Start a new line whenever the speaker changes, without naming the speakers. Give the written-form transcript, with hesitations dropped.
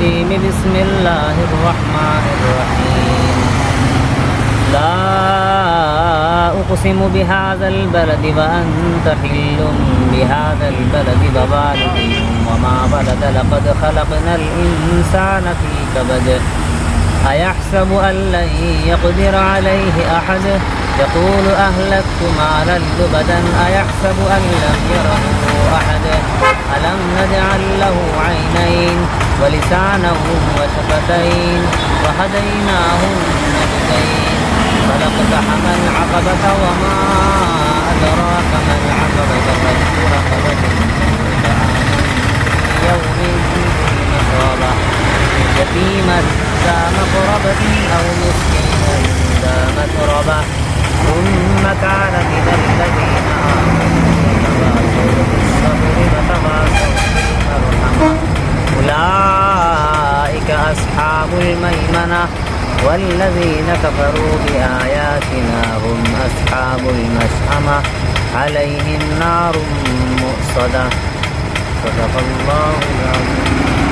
الرجيم بسم الله الرحمن الرحيم لا أقسم بهذا البلد وأنت حل بهذا البلد ووالد وما ولد لقد خلقنا الإنسان في كبد أيحسب أن لن يقدر عليه أحد يقول أهلكت مالا لبدا أيحسب أن لم يره أحد ألم نجعل له عينين ولسانا وشفتين وهديناه النجدين فلاقتحم العقبة وما أدراك ما العقبة فك رقبة يوم مسغبة يتيما ذا مقربة أو مسكينا ذا متربة ثم كان من الذين آمنوا وتواصوا بالصبر وتواصوا بالمرحمة أولئك أصحاب الميمنة والذين كفروا بآياتنا هم أصحاب المشأمة عليهم نار مؤصدة صدق الله العظيم.